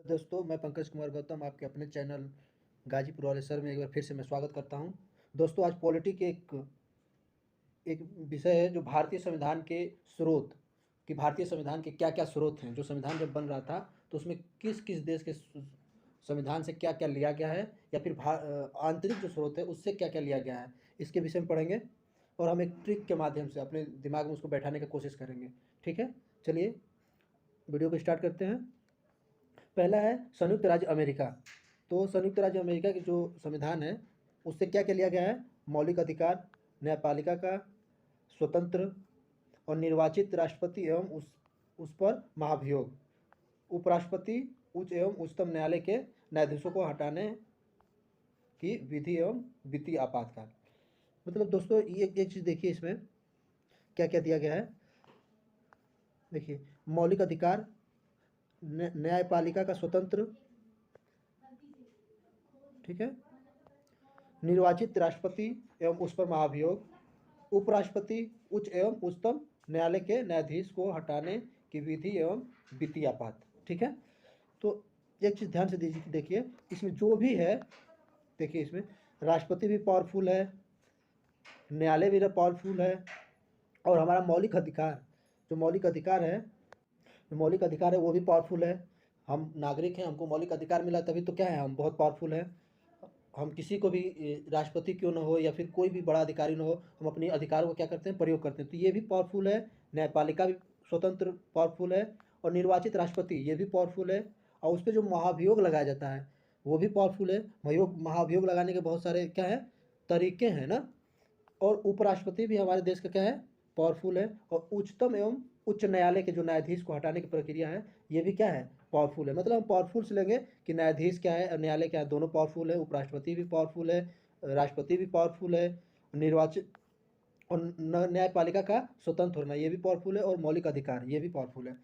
दोस्तों, मैं पंकज कुमार गौतम आपके अपने चैनल गाजीपुर वाले सर में एक बार फिर से मैं स्वागत करता हूं। दोस्तों, आज पॉलिटी के एक एक विषय है जो भारतीय संविधान के स्रोत कि भारतीय संविधान के क्या-क्या स्रोत हैं। जो संविधान जब बन रहा था तो उसमें किस-किस देश के संविधान से क्या-क्या लिया गया है या फिर आंतरिक जो स्रोत है उससे क्या-क्या लिया गया है, इसके विषय में पढ़ेंगे और हम एक ट्रिक के माध्यम से अपने दिमाग में उसको बैठाने की कोशिश करेंगे। ठीक है? चलिए वीडियो को स्टार्ट करते हैं। पहला है संयुक्त राज्य अमेरिका। तो संयुक्त राज्य अमेरिका की जो संविधान है उससे क्या क्या लिया गया है? मौलिक अधिकार, न्यायपालिका का स्वतंत्र और निर्वाचित राष्ट्रपति एवं उस पर महाभियोग, उपराष्ट्रपति, उच्च एवं उच्चतम न्यायालय के न्यायाधीशों को हटाने की विधि एवं वित्तीय आपातकाल। मतलब दोस्तों, ये एक चीज़ देखिए, इसमें क्या क्या दिया गया है। देखिए, मौलिक अधिकार, न्यायपालिका का स्वतंत्र, ठीक है, निर्वाचित राष्ट्रपति एवं उस पर महाभियोग, उपराष्ट्रपति, उच्च एवं उच्चतम न्यायालय के न्यायाधीश को हटाने की विधि एवं वित्तीय आपात। ठीक है, तो एक चीज़ ध्यान से देखिए, इसमें जो भी है, देखिए इसमें राष्ट्रपति भी पावरफुल है, न्यायालय भी पावरफुल है, और हमारा मौलिक अधिकार, जो मौलिक अधिकार है, वो भी पावरफुल है। हम नागरिक हैं, हमको मौलिक अधिकार मिला, तभी तो क्या है, हम बहुत पावरफुल हैं। हम किसी को भी, राष्ट्रपति क्यों ना हो या फिर कोई भी बड़ा अधिकारी ना हो, हम अपने अधिकारों को क्या करते हैं, प्रयोग करते हैं। तो ये भी पावरफुल है, न्यायपालिका भी स्वतंत्र पावरफुल है, और निर्वाचित राष्ट्रपति ये भी पावरफुल है, और उस पर जो महाभियोग लगाया जाता है वो भी पावरफुल है। महाभियोग लगाने के बहुत सारे क्या है, तरीके हैं ना। और उपराष्ट्रपति भी हमारे देश का क्या है, पावरफुल है। और उच्चतम एवं उच्च न्यायालय के जो न्यायाधीश को हटाने की प्रक्रिया है ये भी क्या है, पावरफुल है। मतलब हम पावरफुल से लेंगे कि न्यायाधीश क्या है और न्यायालय क्या है, दोनों पावरफुल है। उपराष्ट्रपति भी पावरफुल है, राष्ट्रपति भी पावरफुल है, निर्वाचित और न्यायपालिका का स्वतंत्र होना ये भी पावरफुल है, और मौलिक अधिकार ये भी पावरफुल है।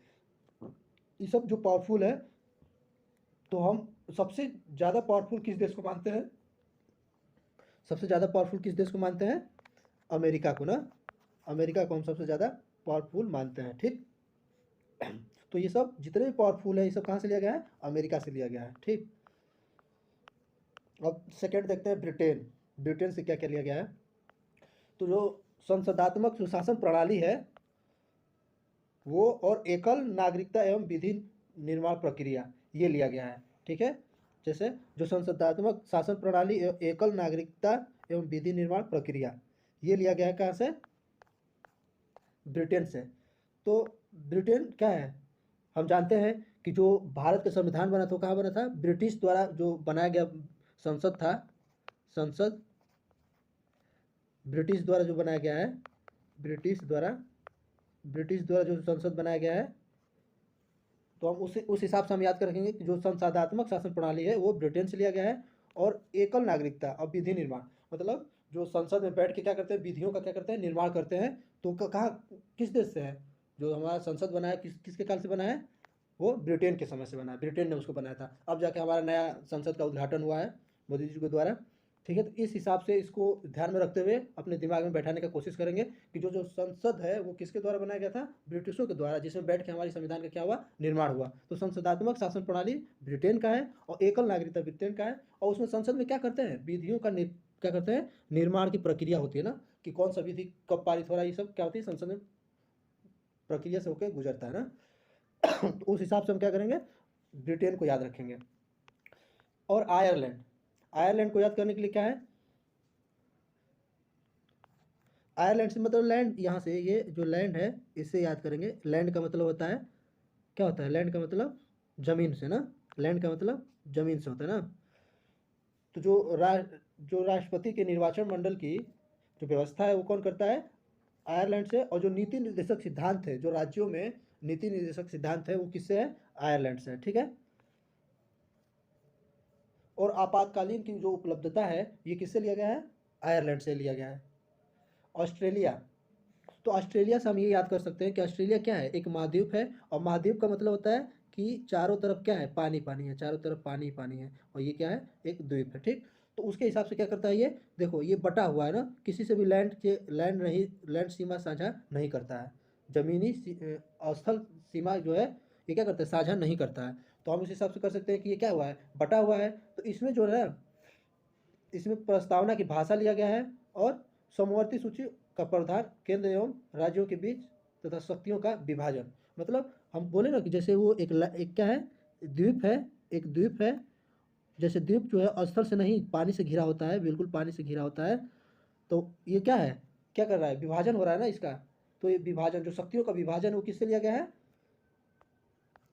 ये सब जो पावरफुल है, तो हम सबसे ज़्यादा पावरफुल किस देश को मानते हैं? सबसे ज़्यादा पावरफुल किस देश को मानते हैं? अमेरिका को ना। अमेरिका को हम सबसे ज़्यादा पावरफुल मानते हैं। ठीक, तो ये सब जितने भी पावरफुल है ये सब कहाँ से लिया गया है? अमेरिका से लिया गया है। ठीक, अब सेकेंड देखते हैं ब्रिटेन। ब्रिटेन से क्या क्या लिया गया है? तो जो संसदात्मक सुशासन प्रणाली है वो, और एकल नागरिकता एवं विधि निर्माण प्रक्रिया ये लिया गया है। ठीक है, जैसे जो संसदात्मक शासन प्रणाली एवं एकल नागरिकता एवं विधि निर्माण प्रक्रिया ये लिया गया है कहाँ से? ब्रिटेन से। तो ब्रिटेन क्या है, हम जानते हैं कि जो भारत का संविधान बना था वो कहाँ बना था? ब्रिटिश द्वारा जो बनाया गया संसद था, संसद ब्रिटिश द्वारा जो बनाया गया है, ब्रिटिश द्वारा जो संसद बनाया गया है, तो हम उस हिसाब से हम याद कर रखेंगे कि जो संसदात्मक शासन प्रणाली है वो ब्रिटेन से लिया गया है। और एकल नागरिकता और विधि निर्माण, मतलब जो संसद में बैठ के क्या करते हैं, विधियों का क्या करते हैं, निर्माण करते हैं। तो कहाँ, किस देश से है? जो हमारा संसद बना है किसके काल से बना है? वो ब्रिटेन के समय से बना है, ब्रिटेन ने उसको बनाया था। अब जाके हमारा नया संसद का उद्घाटन हुआ है मोदी जी के द्वारा। ठीक है, तो इस हिसाब से इसको ध्यान में रखते हुए अपने दिमाग में बैठाने का कोशिश करेंगे कि जो जो संसद है वो किसके द्वारा बनाया गया था? ब्रिटिशों के द्वारा, जिसमें बैठ के हमारी संविधान का क्या हुआ, निर्माण हुआ। तो संसदात्मक शासन प्रणाली ब्रिटेन का है और एकल नागरिकता ब्रिटेन का है। और उसमें संसद में क्या करते हैं, विधियों का क्या करते हैं, निर्माण की प्रक्रिया होती है ना, कि कौन सा विधि कब पारित हो रहा है, ये सब क्या होती है, संसद में प्रक्रिया से होकर गुजरता है ना। तो उस हिसाब से हम क्या करेंगे, ब्रिटेन को याद रखेंगे। और आयरलैंड, आयरलैंड को याद करने के लिए क्या है, आयरलैंड से मतलब लैंड, यहाँ से ये जो लैंड है इससे याद करेंगे। लैंड का मतलब होता है, क्या होता है लैंड का मतलब? जमीन से ना। लैंड का मतलब जमीन से होता है ना। तो जो राष्ट्रपति के निर्वाचन मंडल की जो व्यवस्था है वो कौन करता है? आयरलैंड से। और जो नीति निर्देशक सिद्धांत है, जो राज्यों में नीति निर्देशक सिद्धांत है वो किससे है? आयरलैंड से। ठीक है, और आपातकालीन की जो उपलब्धता है ये किससे लिया गया है? आयरलैंड से लिया गया है। ऑस्ट्रेलिया, तो ऑस्ट्रेलिया से हम ये याद कर सकते हैं कि ऑस्ट्रेलिया क्या है, एक महाद्वीप है। और महाद्वीप का मतलब होता है कि चारों तरफ क्या है, पानी पानी है, चारों तरफ पानी पानी है, और ये क्या है, एक द्वीप है। ठीक, तो उसके हिसाब से क्या करता है ये, देखो ये बटा हुआ है ना, किसी से भी लैंड सीमा साझा नहीं करता है। जमीनी स्थल सीमा जो है ये क्या करता है, साझा नहीं करता है। तो हम इस हिसाब से कर सकते हैं कि ये क्या हुआ है, बटा हुआ है। तो इसमें जो है इसमें प्रस्तावना की भाषा लिया गया है और समवर्ती सूची का प्रावधान केंद्र एवं राज्यों के बीच तथा शक्तियों का विभाजन। मतलब हम बोले ना कि जैसे वो एक क्या है, द्वीप है, एक द्वीप है, जैसे द्वीप जो है स्थल से नहीं पानी से घिरा होता है, बिल्कुल पानी से घिरा होता है। तो ये क्या है, क्या कर रहा है, विभाजन हो रहा है ना इसका। तो ये विभाजन, जो शक्तियों का विभाजन है वो किससे लिया गया है,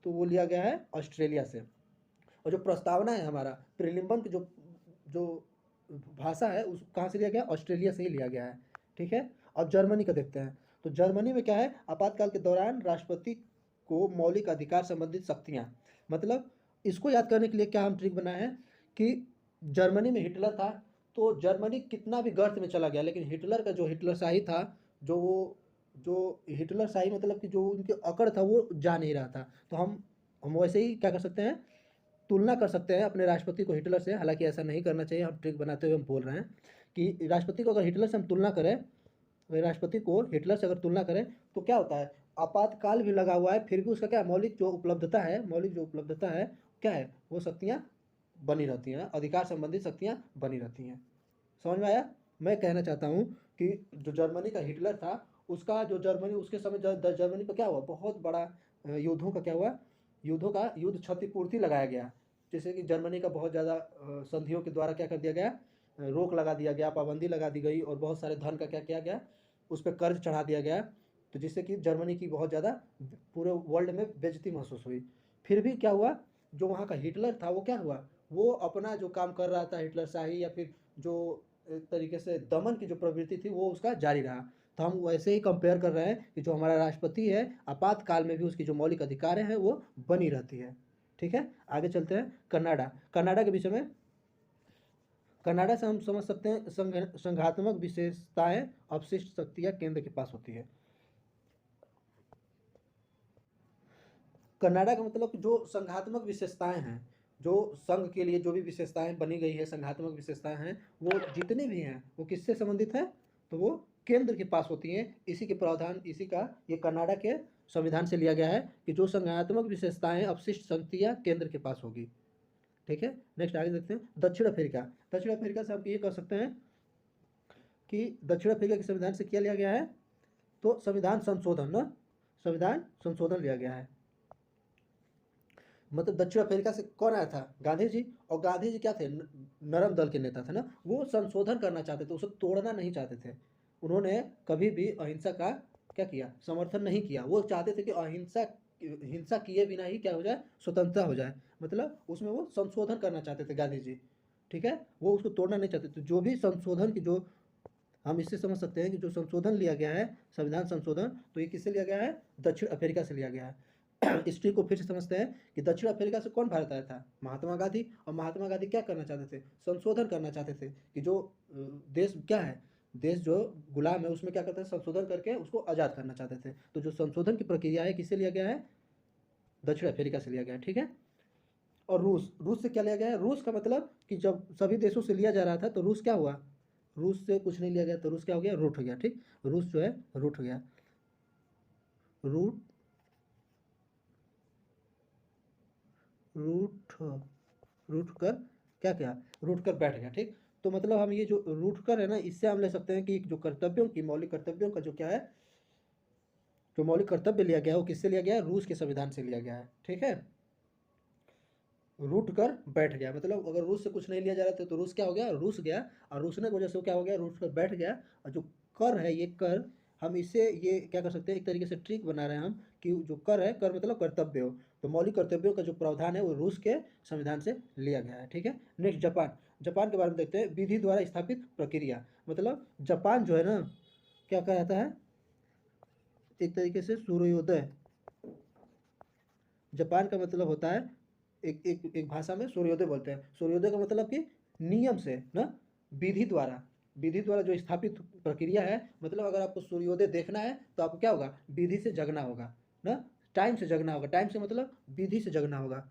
तो वो लिया गया है ऑस्ट्रेलिया से। और जो प्रस्तावना है हमारा प्रीलिम्बन की जो जो भाषा है उस कहाँ से लिया गया, ऑस्ट्रेलिया से ही लिया गया है। ठीक है। अब जर्मनी का देखते हैं। तो जर्मनी में क्या है, आपातकाल के दौरान राष्ट्रपति को मौलिक अधिकार संबंधित शक्तियाँ, मतलब इसको याद करने के लिए क्या हम ट्रिक बनाए हैं कि जर्मनी में हिटलर था, तो जर्मनी कितना भी गर्त में चला गया, लेकिन हिटलर का जो हिटलरशाही था, जो हिटलरशाही मतलब कि जो उनके अकड़ था वो जा नहीं रहा था। तो हम वैसे ही क्या कर सकते हैं, तुलना कर सकते हैं अपने राष्ट्रपति को हिटलर से। हालांकि ऐसा नहीं करना चाहिए, हम ट्रिक बनाते हुए हम बोल रहे हैं कि राष्ट्रपति को अगर हिटलर से हम तुलना करें, राष्ट्रपति को हिटलर से अगर तुलना करें तो क्या होता है, आपातकाल भी लगा हुआ है, फिर भी उसका क्या मौलिक जो उपलब्धता है, मौलिक जो उपलब्धता है क्या है, वो शक्तियाँ बनी रहती हैं, अधिकार संबंधित शक्तियाँ बनी रहती हैं। समझ में आया। मैं कहना चाहता हूँ कि जो जर्मनी का हिटलर था, उसका जो जर्मनी उसके समय जर्मनी पर क्या हुआ, बहुत बड़ा युद्धों का क्या हुआ, युद्ध क्षतिपूर्ति लगाया गया। जैसे कि जर्मनी का बहुत ज़्यादा संधियों के द्वारा क्या कर दिया गया, रोक लगा दिया गया, पाबंदी लगा दी गई, और बहुत सारे धन का क्या किया गया, उस पर कर्ज चढ़ा दिया गया। तो जिससे कि जर्मनी की बहुत ज़्यादा पूरे वर्ल्ड में बेइज्जती महसूस हुई। फिर भी क्या हुआ, जो वहाँ का हिटलर था वो क्या हुआ, वो अपना जो काम कर रहा था हिटलर शाही, या फिर जो एक तरीके से दमन की जो प्रवृत्ति थी वो उसका जारी रहा। तो हम वैसे ही कंपेयर कर रहे हैं कि जो हमारा राष्ट्रपति है आपातकाल में भी उसकी जो मौलिक अधिकार हैं वो बनी रहती है। ठीक है। आगे चलते हैं। कनाडा के विषय में, कनाडा से हम समझ सकते हैं संघात्मक विशेषताएं अपशिष्ट शक्तियां केंद्र के पास होती है। कनाडा का मतलब जो संघात्मक विशेषताएं हैं, जो संघ के लिए जो भी विशेषताएं बनी गई है, संघात्मक विशेषताएं हैं, वो जितने भी हैं वो किससे संबंधित है, तो वो केंद्र के पास होती हैं। इसी के प्रावधान, इसी का ये कनाडा के संविधान से लिया गया है कि जो संघात्मक विशेषताएं अपशिष्ट शक्तियां केंद्र के पास होगी। ठीक है। नेक्स्ट आगे देखते हैं। दक्षिण अफ्रीका। दक्षिण अफ्रीका से हम ये कह सकते हैं कि दक्षिण अफ्रीका के संविधान से क्या लिया गया है, तो संविधान संशोधन लिया गया है। मतलब दक्षिण अफ्रीका से कौन आया था, गांधी जी। और गांधी जी क्या थे, नरम दल के नेता थे ना, वो संशोधन करना चाहते थे, उसे तोड़ना नहीं चाहते थे। उन्होंने कभी भी अहिंसा का क्या किया, समर्थन नहीं किया। वो चाहते थे कि हिंसा किए बिना ही क्या हो जाए, स्वतंत्रता हो जाए। मतलब उसमें वो संशोधन करना चाहते थे गांधी जी। ठीक है। वो उसको तोड़ना नहीं चाहते थे। जो भी संशोधन की जो हम इससे समझ सकते हैं कि जो संशोधन लिया गया है, संविधान संशोधन, तो ये किससे लिया गया है, दक्षिण अफ्रीका से लिया गया है। इस ट्रिक को फिर से समझते हैं कि दक्षिण अफ्रीका से कौन भारत आया था, महात्मा गांधी। और महात्मा गांधी क्या करना चाहते थे, संशोधन करना चाहते थे कि जो देश क्या है, देश जो गुलाम है उसमें क्या करते थे, संशोधन करके उसको आज़ाद करना चाहते थे। तो जो संशोधन की प्रक्रिया है किससे लिया गया है, दक्षिण अफ्रीका से लिया गया है। ठीक है। और रूस से क्या लिया गया है, रूस का मतलब कि जब सभी देशों से लिया जा रहा था तो रूस क्या हुआ, रूस से कुछ नहीं लिया गया तो रूस क्या हो गया, रूट हो गया। ठीक। रूस जो है रूट हो गया, रूट रूट रूट कर क्या रूट कर बैठ गया। ठीक। तो मतलब हम ये जो रूट कर है ना, इससे हम ले सकते हैं कि जो कर्तव्यों की, मौलिक कर्तव्यों का जो क्या है, जो मौलिक कर्तव्य लिया गया है वो किससे लिया गया है, रूस के संविधान से लिया गया है। ठीक है। रूट कर बैठ गया, मतलब अगर रूस से कुछ नहीं लिया जा रहा था तो रूस क्या हो गया, रूस गया। और रूसने की वजह से क्या हो गया, रूट कर बैठ गया। और जो कर है, ये कर हम इसे ये क्या कर सकते हैं, एक तरीके से ट्रिक बना रहे हैं हम कि जो कर है, कर मतलब कर्तव्य हो, तो मौलिक कर्तव्यों का जो प्रावधान है वो रूस के संविधान से लिया गया है। ठीक है। Next Japan. जापान के बारे में देखते हैं। विधि द्वारा स्थापित प्रक्रिया, मतलब जापान जो है ना, क्या कहता है, एक तरीके से सूर्योदय। जापान का मतलब होता है, एक भाषा में सूर्योदय बोलते हैं। सूर्योदय का मतलब कि नियम से ना, विधि द्वारा, विधि द्वारा जो स्थापित प्रक्रिया है। मतलब अगर आपको सूर्योदय देखना है तो आपको क्या होगा, विधि से जगना होगा ना, टाइम से जगना होगा। टाइम से मतलब विधि से जगना होगा।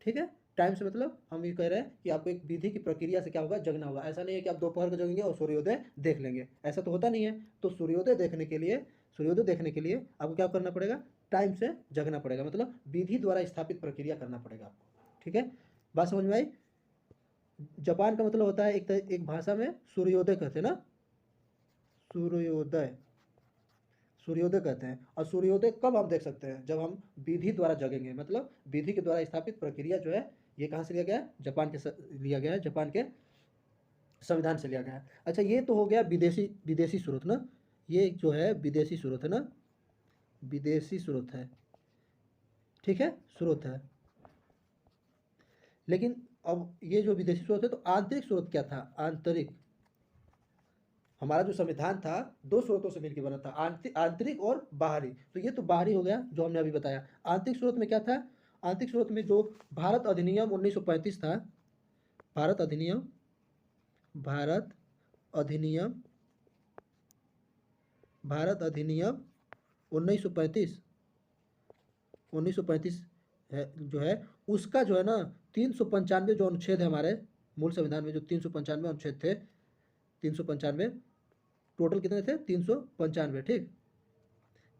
ठीक है। टाइम से मतलब हम ये कह रहे हैं कि आपको एक विधि की प्रक्रिया से क्या होगा, जगना होगा। ऐसा नहीं है कि आप दोपहर को जगेंगे और सूर्योदय देख लेंगे, ऐसा तो होता नहीं है। तो सूर्योदय देखने के लिए आपको क्या करना पड़ेगा, टाइम से जगना पड़ेगा, मतलब विधि द्वारा स्थापित प्रक्रिया करना पड़ेगा आपको। ठीक है, बात समझ में आई। जापान का मतलब होता है एक भाषा में सूर्योदय कहते हैं ना, सूर्योदय, सूर्योदय कहते हैं। और सूर्योदय कब हम देख सकते हैं, जब हम विधि द्वारा जगेंगे, मतलब विधि के द्वारा स्थापित प्रक्रिया जो है ये कहाँ से लिया गया है, जापान के लिया गया है, जापान के संविधान से लिया गया है। अच्छा, ये तो हो गया विदेशी विदेशी स्रोत ना, ये जो है विदेशी स्रोत है ना, विदेशी स्रोत है, ठीक है, स्रोत है। लेकिन अब ये जो विदेशी स्रोत है, तो आंतरिक स्रोत क्या था, आंतरिक, हमारा जो संविधान था दो स्रोतों से मिलकर बना था, आंतरिक और बाहरी। तो ये तो बाहरी हो गया जो हमने अभी बताया। आंतरिक स्रोत में क्या था, आंतरिक स्रोत में जो भारत अधिनियम 1935 था, भारत अधिनियम, भारत अधिनियम, भारत अधिनियम 1935, 1935 है जो है, उसका जो है ना 395 जो अनुच्छेद है हमारे मूल संविधान में, जो 395 अनुच्छेद थे, 395, टोटल कितने थे, 395, ठीक,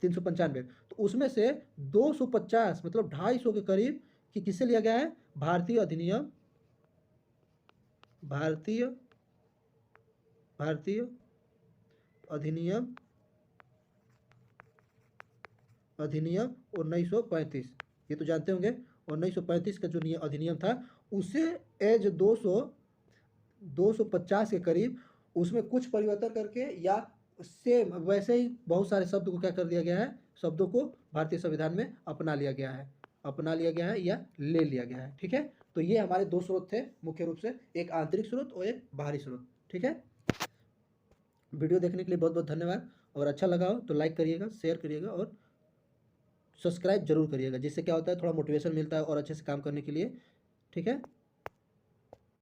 395। तो उसमें से 250 मतलब 250 के करीब कि किससे लिया गया है, भारतीय अधिनियम, भारतीय भारतीय अधिनियम, अधिनियम 1935, ये तो जानते होंगे। 1935 का जो अधिनियम था उसे एज 250 के करीब, उसमें कुछ परिवर्तन करके या सेम वैसे ही बहुत सारे शब्द को क्या कर दिया गया है, शब्दों को भारतीय संविधान में अपना लिया गया है, अपना लिया गया है या ले लिया गया है। ठीक है, तो ये हमारे दो स्रोत थे मुख्य रूप से, एक आंतरिक स्रोत और एक बाहरी स्रोत। ठीक है, वीडियो देखने के लिए बहुत बहुत धन्यवाद। और अच्छा लगा हो तो लाइक करिएगा, शेयर करिएगा और सब्सक्राइब जरूर करिएगा, जिससे क्या होता है थोड़ा मोटिवेशन मिलता है और अच्छे से काम करने के लिए। ठीक है।